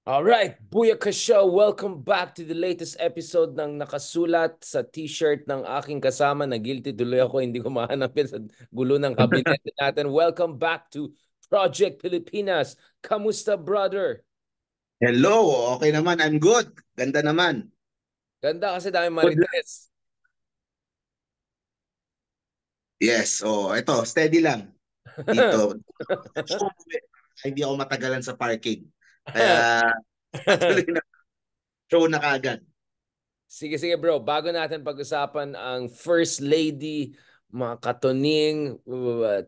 Alright, Booyaka Show! Welcome back to the latest episode ng nakasulat sa t-shirt ng aking kasama na guilty tuloy ako, hindi ko mahanapin sa gulo ng kabinete natin. Welcome back to Project Pilipinas. Kamusta, brother? Hello, okay naman. I'm good. Ganda naman. Ganda kasi dami Good lang. marites. Yes, ito, steady lang dito. So, hindi ako matagalan sa parking. Kaya tuloy na show na kaagad. Sige, sige bro. Bago natin pag-usapan ang First Lady, mga katuning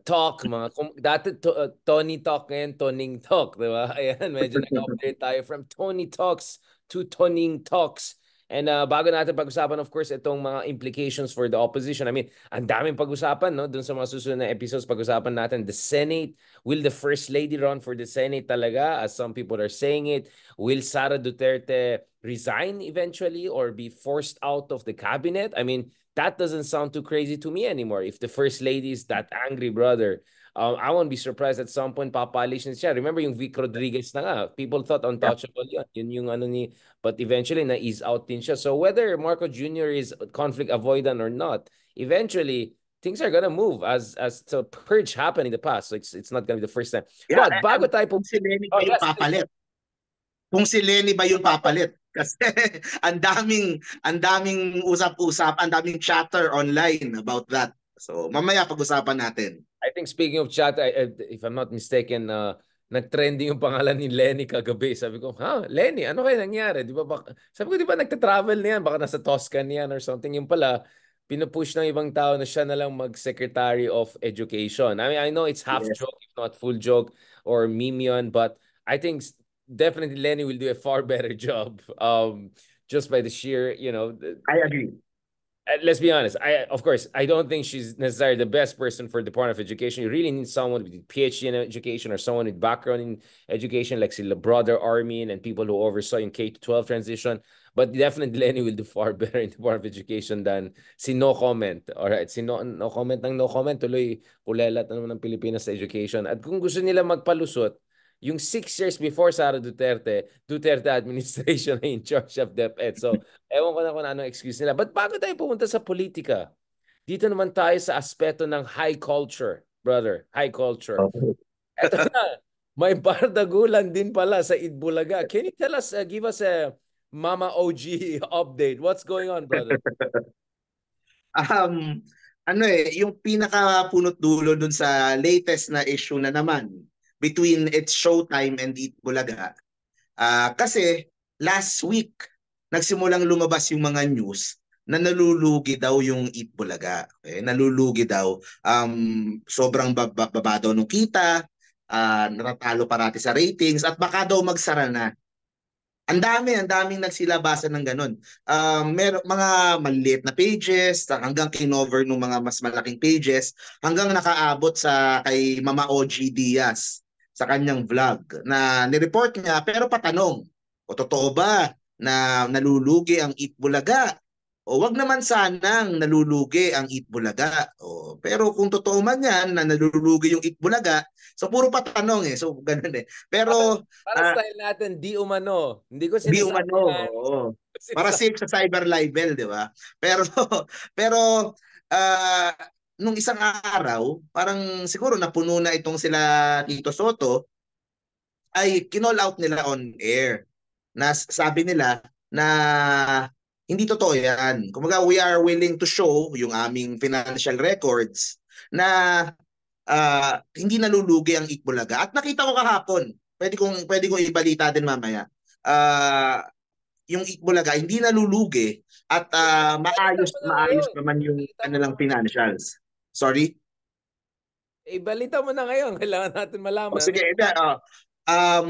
talk, dati Tony Talk, ngayon Toning Talk, di ba? Ayan, medyo nag-update tayo from Tony Talks to Toning Talks. And bago natin pag-usapan, of course, itong mga implications for the opposition. I mean, ang daming pag-usapan, no? Doon sa mga susunod na episodes, pag-usapan natin the Senate. Will the First Lady run for the Senate talaga? As some people are saying it. Will Sara Duterte resign eventually or be forced out of the cabinet? I mean, that doesn't sound too crazy to me anymore. If the First Lady is that angry, brother, I won't be surprised at some point papalis na siya. Remember yung Vic Rodriguez na nga. People thought Yeah. untouchable yun. Yun yung ano ni but eventually na-ease out din siya. So whether Marco Jr. is conflict avoidant or not, eventually things are gonna move as the purge happened in the past. So it's not gonna be the first time. Yeah, But bago tayo kung si Lenny oh ba yung yes, papalit? Kung si Lenny ba yung papalit? Kasi ang daming usap-usap, ang daming chatter online about that. So, mamaya pag-usapan natin. I think speaking of chat, if I'm not mistaken, nag-trending yung pangalan ni Lenny kagabi. Sabi ko, Lenny, ano kaya nangyari? Di ba, sabi ko, di ba nagta-travel niyan? Baka nasa Toscan yan or something. Yung pala, pinupush ng ibang tao na siya na lang mag-Secretary of Education. I mean, I know it's half Yes, joke, if not full joke, or meme yun, but I think definitely Lenny will do a far better job. Just by the sheer, I agree. let's be honest. Of course, I don't think she's necessarily the best person for the Department of Education. You really need someone with a PhD in education or someone with background in education, like sila brother Armin and people who oversaw in K-12 transition. But definitely Lenny will do far better in the Department of Education than si No Comment. All right, si No Comment ng No Comment, tuloy kulelat na naman ng Pilipinas sa education. At kung gusto nila magpalusot, yung 6 years before Sara Duterte administration na in charge of DepEd. So, ewan ko na kung anong excuse nila. But bago tayo pumunta sa politika, dito naman tayo sa aspeto ng high culture, brother. High culture. Okay. Eto na, may bardagulan din pala sa Itbulaga. Can you tell us, give us a Mama OG update? What's going on, brother? Um, yung pinaka-punot dulo dun sa latest na issue na naman between It's Showtime and Eat Bulaga. Kasi last week, nagsimulang lumabas yung mga news na nalulugi daw yung Eat Bulaga. Okay? Nalulugi daw. Sobrang baba daw nung kita, natatalo parati sa ratings, at baka daw magsara na. Ang daming nagsilabasan ng ganun. Mga maliit na pages, hanggang kinover ng mga mas malaking pages, hanggang nakaabot sa kay Mama OG Diaz sa kanyang vlog na nireport niya pero patanong, o totoo ba na nalulugi ang Eat Bulaga? O wag naman sanang nalulugi ang Eat Bulaga. Pero kung totoo man yan na nalulugi yung Eat Bulaga, so puro patanong eh. So ganun eh. Pero Para ah, style natin, di umano. Hindi ko Di sinasabi umano, na oo. Para safe sa cyber libel, di ba? Pero pero ah, nung isang araw, parang siguro napuno na itong sila Tito Soto, ay kinall out nila on air. Na sabi nila na hindi totoo yan. Kumbaga, we are willing to show yung aming financial records na hindi nalulugi ang Itbulaga. At nakita ko kahapon, pwede kong ibalita din mamaya. Ah, yung Itbulaga hindi nalulugi at ibalita maayos mo na maayos ngayon. naman yung Ibalita mo na. kanilang financials. Sorry? Ibalita mo na ngayon. Kailangan natin O malaman. sige,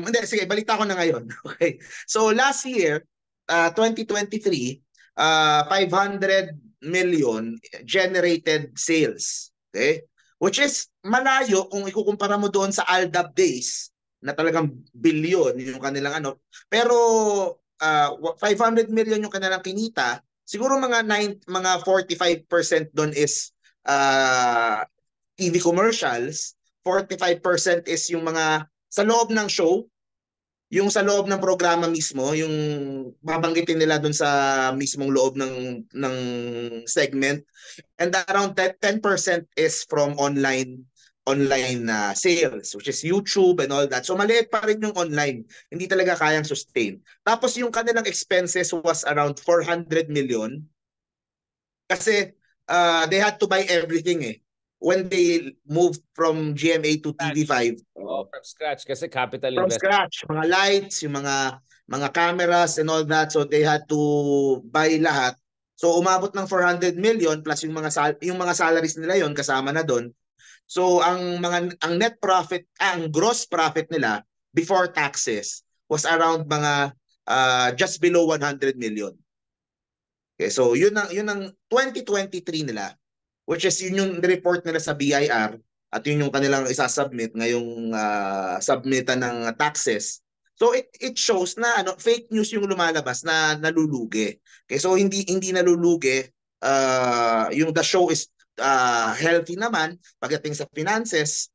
hindi, sige, balita ko na ngayon. Okay. So last year, 2023, 500 million generated sales. Okay? Which is malayo kung ikukumpara mo doon sa Aldab days na talagang billion yung kanilang ano. Pero 500 million yung kanilang kinita, siguro mga 45% doon is TV commercials, 45% is yung mga sa loob ng show, yung sa loob ng programa mismo, yung babanggitin nila doon sa mismong loob ng segment, and around 10% is from online sales, which is YouTube and all that. So maliit pa rin yung online. Hindi talaga kayang sustain. Tapos yung kanilang expenses was around 400 million kasi they had to buy everything eh. When they moved from GMA to TV5, Oh, from scratch kasi capital from investment. scratch, mga lights, yung mga cameras and all that, so they had to buy lahat. So umabot ng 400 million plus yung mga salaries nila yon kasama na doon. So ang net profit, ang gross profit nila before taxes was around mga just below 100 million. Okay, so yun ang 2023 nila, which is yun yung report nila sa BIR at yun yung kanilang isasubmit ngayong submitan ng taxes. So it shows na fake news yung lumalabas na nalulugi. Okay, so hindi nalulugi, yung the show is healthy naman pagdating sa finances.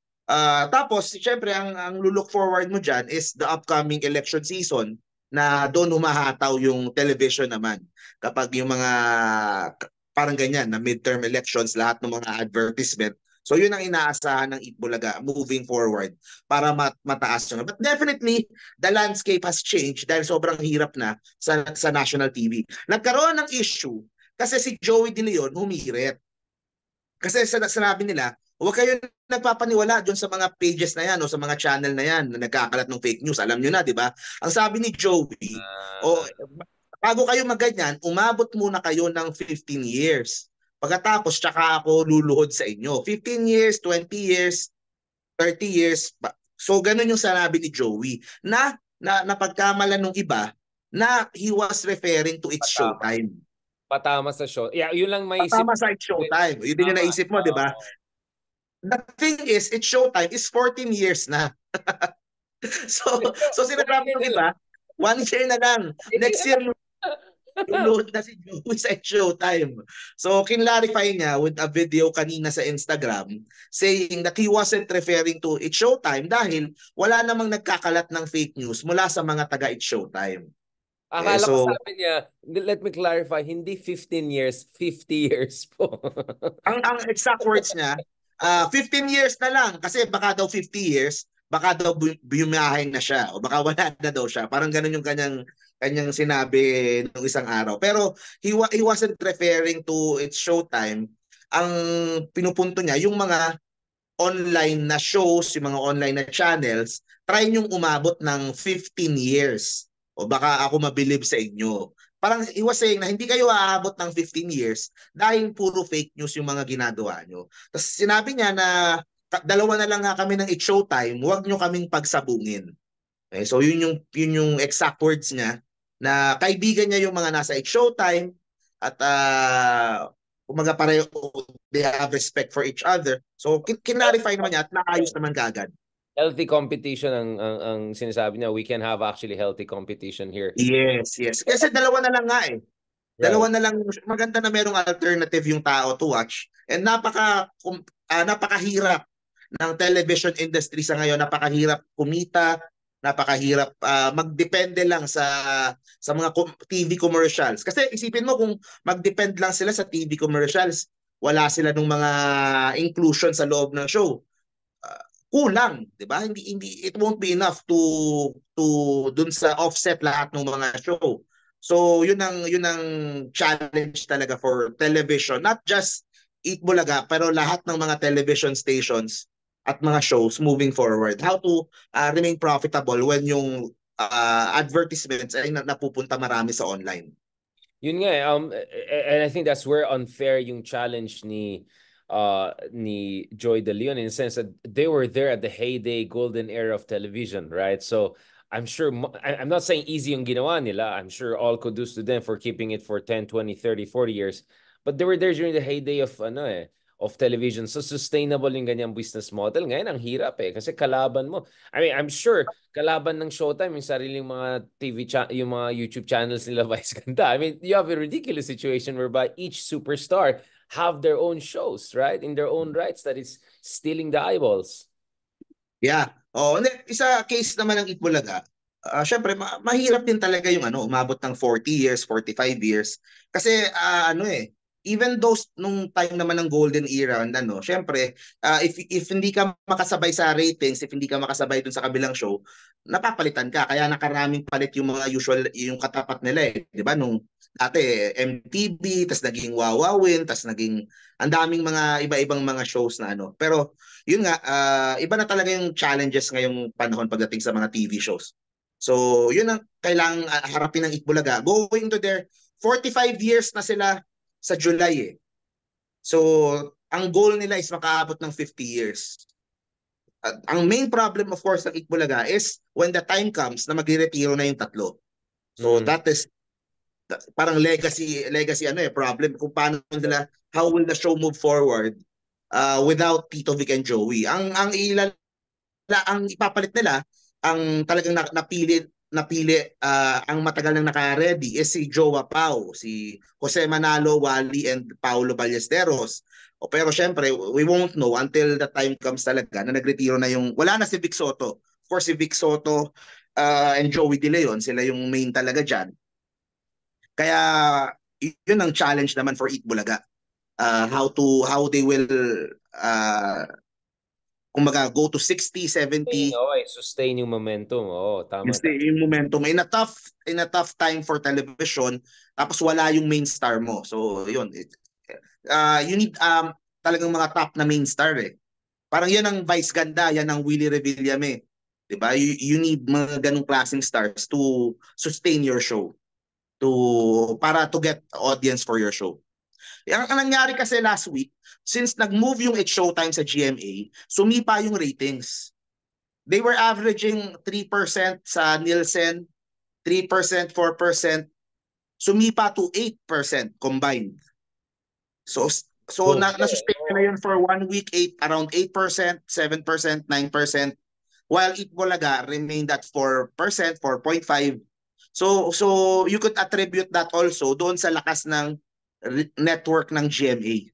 Tapos syempre ang look forward mo diyan is the upcoming election season na doon humahataw yung television naman kapag yung mga parang ganyan na midterm elections, lahat ng mga advertisement. So yun ang inaasahan ng Itbulaga moving forward para mataas yun. But definitely, the landscape has changed dahil sobrang hirap na sa national TV. Nagkaroon ng issue kasi si Joey De Leon humirit. Kasi sinabi nila, huwag kayo nagpapaniwala doon sa mga pages na yan o sa mga channel na yan na nagkakalat ng fake news. Alam nyo na, di ba? Ang sabi ni Joey, o bago kayo magganyan, umabot muna kayo ng 15 years. Pagkatapos, tsaka ako luluhod sa inyo. 15 years, 20 years, 30 years. So, ganun yung sanabi ni Joey na napagkamalan ng iba na he was referring to its Patama. showtime. Patama sa show. Yeah, yun lang maisip. Patama sa its showtime. Yun din yung Tama. naisip mo, di ba? The thing is, its showtime is 14 years na. So sinasabi ng iba, 1 year na lang. Next year, luluhod na si Joey sa Showtime. So, kinlarify niya with a video kanina sa Instagram saying that he wasn't referring to It's Showtime dahil wala namang nagkakalat ng fake news mula sa mga taga It's Showtime. Akala ko So, sabi niya, let me clarify, hindi 15 years, 50 years po. ang exact words niya, 15 years na lang kasi baka daw 50 years, baka daw bumiyahin na siya o baka wala na daw siya. Parang ganun yung kanyang sinabi nung isang araw. Pero he wasn't referring to its showtime. Ang pinupunto niya, yung mga online na shows, yung mga online na channels, try niyong umabot ng 15 years. O baka ako mabilib sa inyo. Parang he was saying na hindi kayo aabot ng 15 years dahil puro fake news yung mga ginagawa nyo. Tapos sinabi niya na dalawa na lang nga kami ng It's Showtime, huwag nyo kaming pagsabungin. Okay, so yun yung exact words niya na kaibigan niya yung mga nasa It's Showtime at umaga pareho, they have respect for each other. So kinarify naman niya at naayos naman kaagad. Healthy competition ang sinasabi niya. We can have actually healthy competition here. Yes. Kasi dalawa na lang nga eh. Dalawa Right. na lang, maganda na merong alternative yung tao to watch. And napakahirap ng television industry sa ngayon, napakahirap kumita, napakahirap magdepende lang sa mga TV commercials. Kasi isipin mo kung magdepend lang sila sa TV commercials, wala sila ng mga inclusion sa loob ng show. Kulang, 'di ba? Hindi it won't be enough to dun sa offset lahat ng mga show. So yun ang challenge talaga for television, not just Eat Bulaga pero lahat ng mga television stations at mga shows moving forward. How to remain profitable when yung advertisements ay napupunta marami sa online. Yun nga and I think that's where unfair yung challenge ni Joy De Leon in the sense that they were there at the heyday golden era of television, right? So I'm sure I'm not saying easy yung ginawa nila. I'm sure all kudos to them for keeping it for 10, 20, 30, 40 years. But they were there during the heyday of television. So sustainable yung ganyang business model. Ngayon ang hirap kasi kalaban mo. I mean, I'm sure kalaban ng Showtime yung sariling mga yung mga YouTube channels nila Vice Ganda. I mean, you have a ridiculous situation whereby each superstar have their own shows, right? In their own rights that is stealing the eyeballs. Yeah. Isa case naman ng Itbulaga. Syempre mahirap din talaga yung umabot ng 40 years, 45 years. Kasi even those nung time naman ng golden era and syempre if hindi ka makasabay sa ratings, if hindi ka makasabay dun sa kabilang show, napapalitan ka. Kaya nakaraming palit yung mga usual yung katapat nila 'di ba? Nung dati MTV, tas naging Wawawin, tas naging ang daming mga iba-ibang mga shows na Pero yun nga, iba na talaga yung challenges ngayong panahon pagdating sa mga TV shows. So, yun ang kailangang harapin ng Itbulaga. Going to their 45 years na sila sa July eh. So, ang goal nila is makaabot ng 50 years. At ang main problem of course ng Itbulaga is when the time comes na magre-retiro na yung tatlo. So, that is parang legacy problem kung paano nila, how will the show move forward without Tito Vic and Joey. Ang ipapalit nila, ang talagang napili ang matagal nang naka-ready is si Joa Pau, si Jose Manalo, Wally, and Paulo Ballesteros. Pero syempre, we won't know until the time comes talaga na nagretiro na wala na si Vic Soto. Of course, si Vic Soto and Joey De Leon, sila yung main talaga dyan. Kaya yun ang challenge naman for Itbulaga. How they will kumbaga go to 60, 70. Sustain yung momentum. Tama. Yung momentum in a tough time for television, tapos wala yung main star mo. So yun, you need talagang mga top na main star eh. Parang yan ang Vice Ganda, yan ang Willie Revillame. 'Di ba? You need mga ganung klaseng stars to sustain your show, para to get audience for your show. Ang nangyari kasi last week, since nag-move yung It's Showtime sa GMA, sumipa yung ratings. They were averaging 3% sa Nielsen, 3%, 4%, sumipa to 8% combined. So na-sustain na yun for 1 week, around 8%, 7%, 9%, while Itbulaga remained at 4%, 4.5%. So you could attribute that also doon sa lakas ng network ng GMA.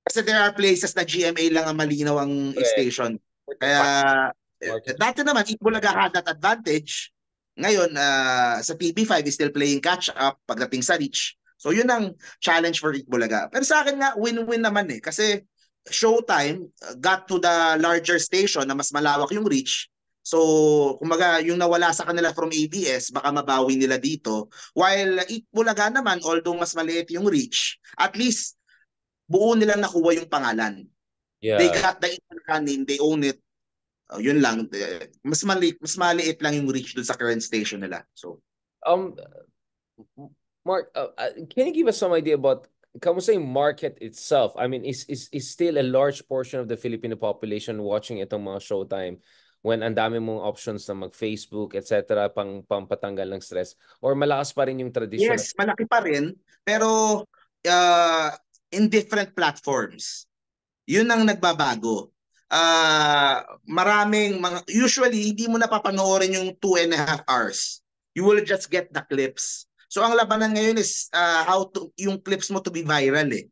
Kasi there are places na GMA lang ang malinaw ang station. Kaya dati naman Itbulaga had that advantage. Ngayon sa TV5 is still playing catch up pagdating sa reach. So yun ang challenge for Itbulaga. Pero sa akin nga win-win naman eh, kasi Showtime got to the larger station na mas malawak yung reach. So, kumbaga, yung nawala sa kanila from ABS, baka mabawi nila dito. While Itbulaga naman, although mas maliit yung reach, at least buo nilang nakuha yung pangalan. Yeah. They got the Itbulaga name, they own it. Yun lang. Mas maliit lang yung reach dun sa current station nila. So, Mark, can you give us some idea about kamusta yung market itself? I mean, is still a large portion of the Filipino population watching itong mga Showtime when ang dami mong options na mag-Facebook, etc., pampatanggal ng stress? Or malakas pa rin yung tradition? Yes, malaki pa rin. Pero in different platforms. Yun ang nagbabago. Usually, hindi mo napapanoorin yung 2.5 hours. You will just get the clips. So, ang labanan ngayon is yung clips mo to be viral eh.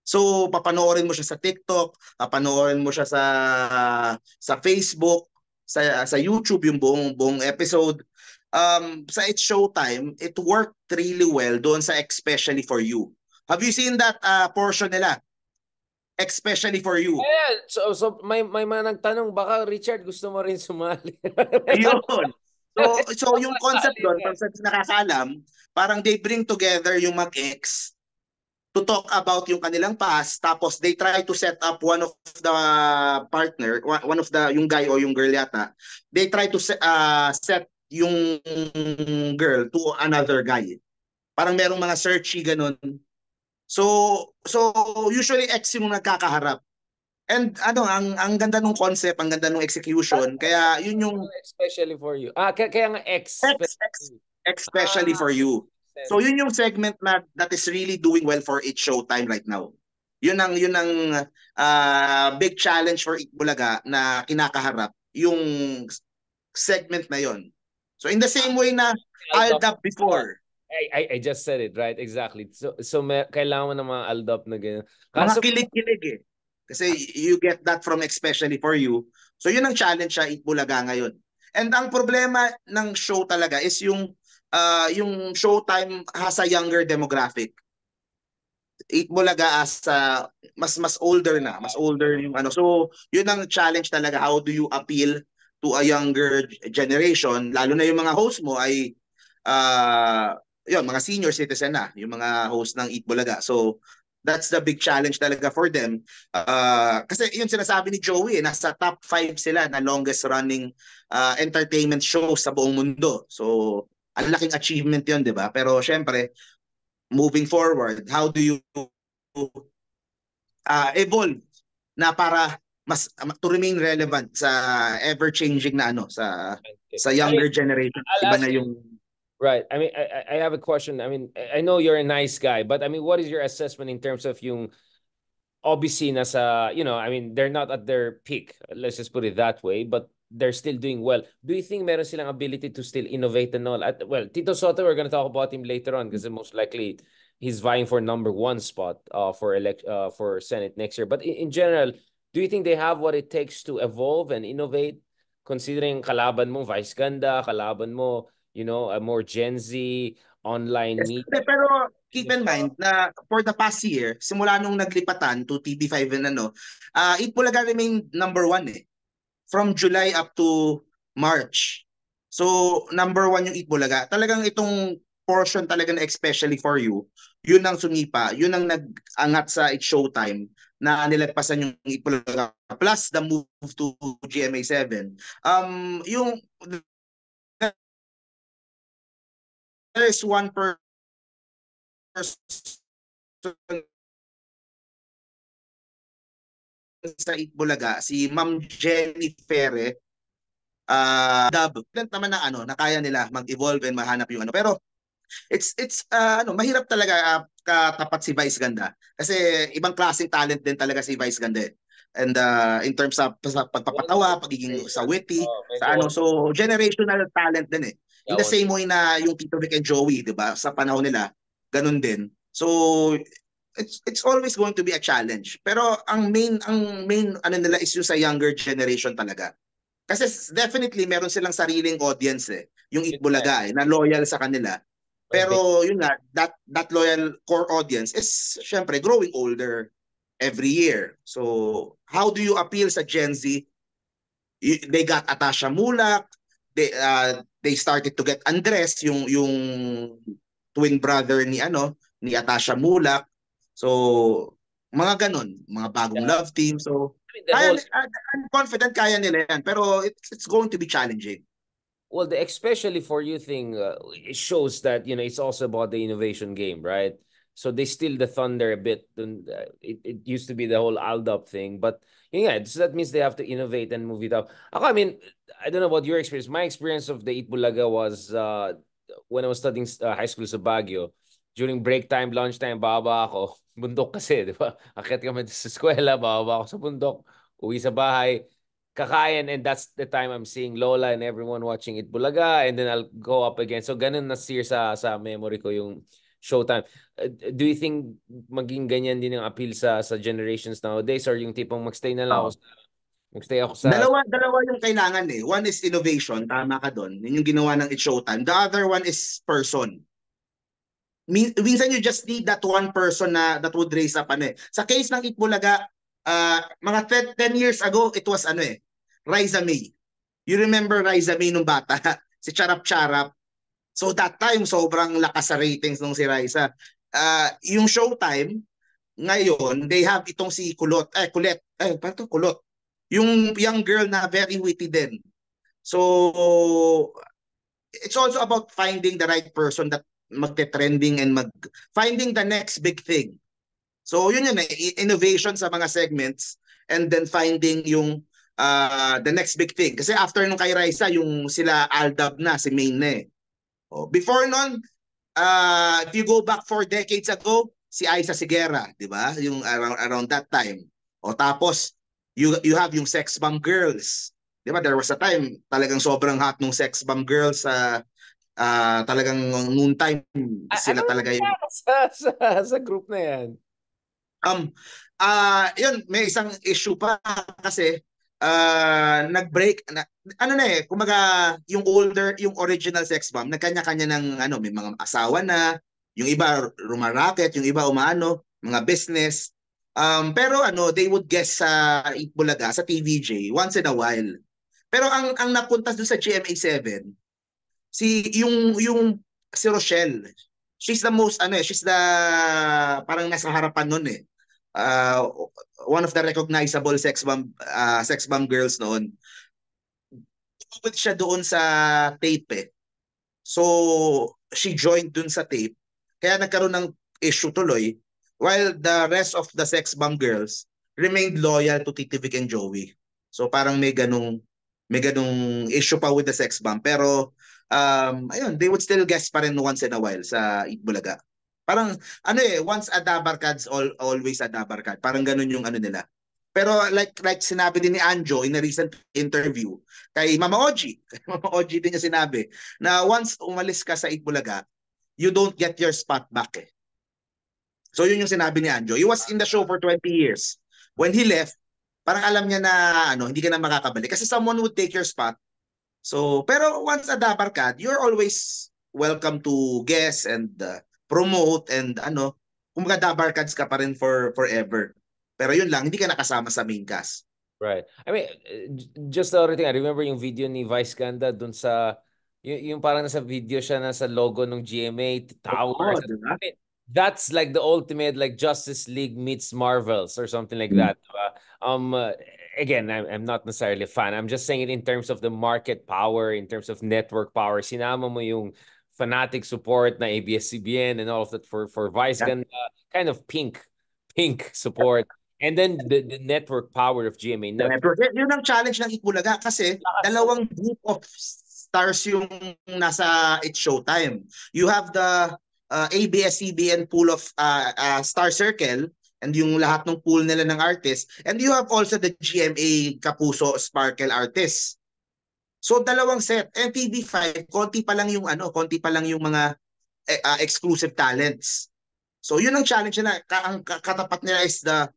So, papanoorin mo siya sa TikTok, papanoorin mo siya sa Facebook, sa YouTube yung buong episode. Sa It's Showtime, it worked really well doon sa Especially For You. Have you seen that portion nila? Especially For You. Yeah, so may mga nagtanong, baka Richard gusto mo rin sumali. Ayun. So yung concept doon, para sa nakakaalam, parang they bring together yung mag-ex to talk about yung kanilang past, tapos they try to set up one of the partner, one of the, yung guy o yung girl yata, they try to set yung girl to another guy. Parang merong mga searchy ganun. So usually ex yung nagkakaharap. And ang ganda ng concept, ang ganda ng execution, kaya yun yung Especially For You. Kaya nga Especially For You. So yun yung segment that is really doing well for It's Showtime right now. Yun ang big challenge for Itbulaga na kinakaharap, yung segment na yun. So in the same way na Aldab before. I just said it, right? Exactly. So kailangan mo ng mga Aldab na ganyan. Mga kilig-kilig eh. Kasi you get that from Especially For You. So yun ang challenge sa Itbulaga ngayon. And ang problema ng show talaga is yung Showtime has a younger demographic. Eat Bulaga as mas older na, mas older yung ano. So, yun ang challenge talaga. How do you appeal to a younger generation? Lalo na yung mga host mo ay yun, mga senior citizen na, yung mga host ng Eat Bulaga. So, that's the big challenge talaga for them. Kasi yun sinasabi ni Joey, nasa top 5 sila na longest running entertainment shows sa buong mundo. So, ang laking achievement yun, di ba? Pero syempre, moving forward, how do you evolve na para mas to remain relevant sa ever-changing na ano sa I mean, younger generation. I'll Iba ask na you. yung Right. I mean, I have a question. I mean, I know you're a nice guy, but I mean, what is your assessment in terms of yung obviously nasa, you know, I mean, they're not at their peak. Let's just put it that way, but they're still doing well. Do you think meron silang ability to still innovate and all? Well, Tito Soto, we're going to talk about him later on because most likely he's vying for #1 spot for Senate next year. But in general, do you think they have what it takes to evolve and innovate? Considering kalaban mo Vice Ganda, kalaban mo, you know, a more Gen Z online yes. media. Pero keep in mind na for the past year, simula nung naglipatan to TV5 and ano, Itbulaga remained #1 eh. From July up to March. So, #1 yung Itbulaga. Talagang itong portion talaga na especially for you, yun ang sumipa, yun ang nag-angat sa It's Showtime na nilagpasan yung Itbulaga. Plus the move to GMA7. Yung there is one person sa Itbulaga, si Ma'am Jenny Ferre, dub. Naman na ano, na kaya nila mag-evolve and mahanap yung ano. Pero it's ano, mahirap talaga katapat si Vice Ganda kasi ibang klaseng talent din talaga si Vice Ganda. And in terms of sa pagpapatawa, pagiging sa witty, Oh, sa ano, so generational talent din eh. In the one. same way na yung Tito Vic and Joey, 'di ba? Sa panahon nila, ganun din. So it's always going to be a challenge. Pero ang main ano nila is yung sa younger generation talaga. Kasi definitely meron silang sariling audience eh, yung Itbulaga eh, na loyal sa kanila. Pero yun nga, that loyal core audience is syempre growing older every year. So how do you appeal sa Gen Z? They got Atasha Mulak, they started to get Andres, yung twin brother ni ano, ni Atasha Mulak. So mga ganun, mga bagong Yeah. love team. So I mean, the whole I'm confident kaya nila yan, pero it's going to be challenging. well, the especially for you thing, it shows that you know it's also about the innovation game, right? So they steal the thunder a bit. It used to be the whole Aldab thing, but yeah, so that means they have to innovate and move it up. I mean, I don't know about your experience. My experience of the Itbulaga was when I was studying high school sa Baguio. During break time, lunch time, baba ako. Bundok kasi, di ba? Akit kami sa eskwela, baba ako sa bundok. Uwi sa bahay kakain, and that's the time I'm seeing Lola and everyone watching It Bulaga, and then I'll go up again. So ganun na-sear sa memory ko yung Showtime. Do you think maging ganyan din ang appeal sa generations nowadays, or yung tipong magstay na lang ako Oh. magstay ako sa Dalawa yung kailangan eh. One is innovation, tama ka doon. Yun yung ginawa ng It's Showtime. The other one is person. Minsan you just need that one person na that would raise up ano eh. Sa case ng Itbulaga, mga 10 years ago, it was ano eh, Riza May. You remember Riza May nung bata? Si Charap Charap. So that time, sobrang lakas sa ratings nung si Riza. Yung Showtime, ngayon, they have itong si Kulot. Paano to? Kulot. Yung young girl na very witty din. So, it's also about finding the right person that magte-trending and finding the next big thing. So yun innovation sa mga segments and then finding yung the next big thing. Kasi after nung kay Raisa, yung sila Aldab na, si Main na eh. Before nun, if you go back 4 decades ago, si Aiza Sigera, di ba? Yung around that time. Tapos, you have yung Sex Bomb Girls. Di ba? There was a time, talagang sobrang hot nung Sex Bomb Girls sa talagang noon time, sila ano talaga yung sa group na yan. yun, may isang issue pa kasi nag-break na, ano na eh, kumaga yung yung original sex bomb, nagkanya-kanya ng ano, may mga asawa na, yung iba rumaraket, yung iba umaano, mga business. Pero ano, they would guest sa Itbulaga, sa TVJ once in a while. Pero ang napunta doon sa GMA7, yung si Rochelle. She's the most ano eh, she's the parang nasa harapan nun eh. Uh, One of the recognizable sex bomb girls noon. Tumawid siya doon sa tape eh. So she joined dun sa tape. Kaya nagkaroon ng issue tuloy while the rest of the sex bomb girls remained loyal to Titi Vic and Joey. So parang may ganung issue pa with the sex bomb pero ayun, they would still guest pa rin once in a while sa Itbulaga. Parang ano eh, once a Dabarkads, always a Dabarkad. Parang ganun yung ano nila. Pero like sinabi din ni Anjo in a recent interview kay Mama Oji, kay Mama Oji din niya sinabi na once umalis ka sa Itbulaga, you don't get your spot back eh. So yun yung sinabi ni Anjo. He was in the show for 20 years. When he left, parang alam niya na ano, hindi ka na makakabalik kasi someone would take your spot. So, pero once a Dabarkad, you're always welcome to guest and promote and ano, kumbaga Dabarkads ka pa rin for forever. Pero yun lang, hindi ka nakasama sa main cast. Right. I mean, just the other thing, I remember yung video ni Vice Ganda dun sa, yung parang nasa video siya, nasa logo ng GMA, Oo, Towers. diba? I mean, that's like the ultimate, like Justice League meets Marvels or something like that. Diba? Again, I'm not necessarily a fan. I'm just saying it in terms of the market power, in terms of network power. Sinama mo yung fanatic support na ABS-CBN and all of that for Vice Yeah. Ganda, kind of pink support. And then the network power of GMA. The network. Yun ang challenge ng Itbulaga kasi dalawang group of stars yung nasa It's Showtime. You have the ABS-CBN pool of Star Circle and yung lahat ng pool nila ng artists. And you have also the GMA Kapuso Sparkle artists. So dalawang set. And TV5, konti pa lang yung mga exclusive talents. So yun ang challenge nila. Ang katapat nila is the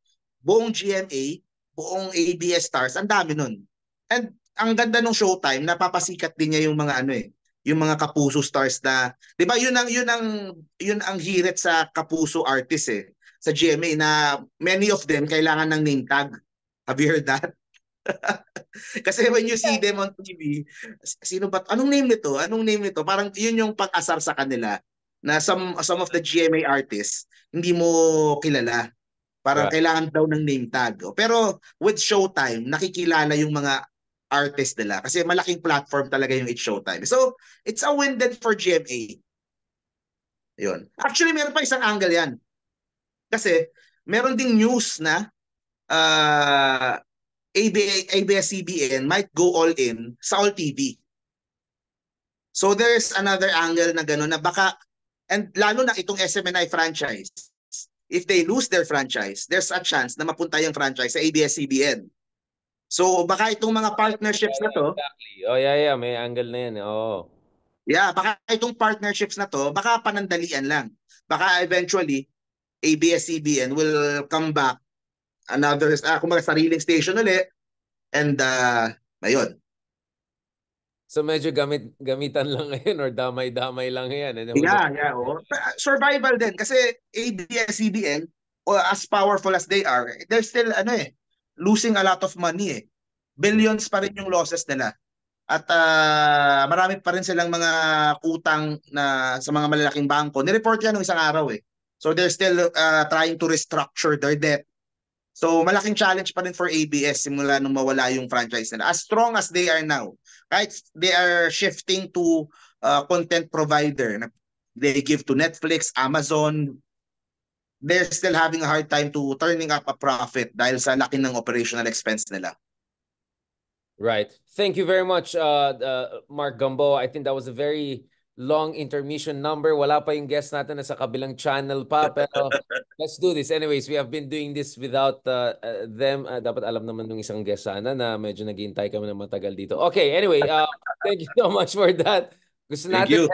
buong GMA, buong ABS Stars, ang dami nun. And ang ganda ng Showtime, napapasikat din niya yung mga ano eh, yung mga Kapuso stars na, 'di ba? Yun ang hirit sa Kapuso artists eh sa GMA na many of them kailangan ng name tag. Have you heard that? Kasi when you see them on TV, sino ba? Anong name nito? Anong name nito? Parang yun yung pag-asar sa kanila na some of the GMA artists hindi mo kilala. Parang Right. kailangan daw ng name tag. Pero with Showtime, nakikilala yung mga artist nila kasi malaking platform talaga yung It's Showtime. So, it's a win din for GMA. Yun. Actually, meron pa isang angle yan. Kasi meron ding news na ABS-CBN might go all in sa All TV. So there's another angle na gano'n na baka, and lalo na itong SMNI franchise, if they lose their franchise, there's a chance na mapunta yung franchise sa ABS-CBN. So baka itong mga partnerships na to, Exactly. Oh, yeah. May angle na yan. Oh. yeah, baka itong partnerships na to, baka panandalian lang. Baka eventually, ABS-CBN will come back another, kumbaga sariling station ulit, and ayun. So medyo gamitan lang ngayon or damay-damay lang yan. And then Yeah. Oh. Survival din kasi ABS-CBN, as powerful as they are, they're still losing a lot of money eh. Billions pa rin yung losses nila. At marami pa rin silang mga utang na sa mga malalaking bangko. Nireport yan nung isang araw eh. So they're still trying to restructure their debt. So malaking challenge pa rin for ABS simula nung mawala yung franchise nila. As strong as they are now, right? They are shifting to content provider. They give to Netflix, Amazon. They're still having a hard time to turning up a profit dahil sa laki ng operational expense nila. Right. Thank you very much, Mark Gumbo. I think that was a very long intermission number. Wala pa yung guest natin na sa kabilang channel pa. Pero let's do this. Anyways, we have been doing this without them. Dapat alam naman nung isang guest sana na medyo naghihintay kami ng matagal dito. Okay, anyway, thank you so much for that. Gusto Thank natin you.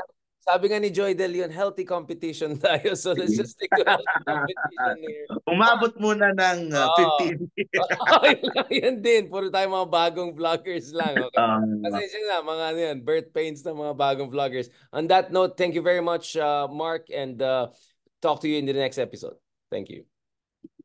Sabi nga ni Joy Del yun, healthy competition tayo. So let's just stick to healthy competition here. Umabot muna ng Oo. 15. Yan din. Puro tayo mga bagong vloggers lang. Okay. Uh, Pasensya na, mga ano yan, birth pains ng mga bagong vloggers. On that note, thank you very much, Mark, and talk to you in the next episode. Thank you.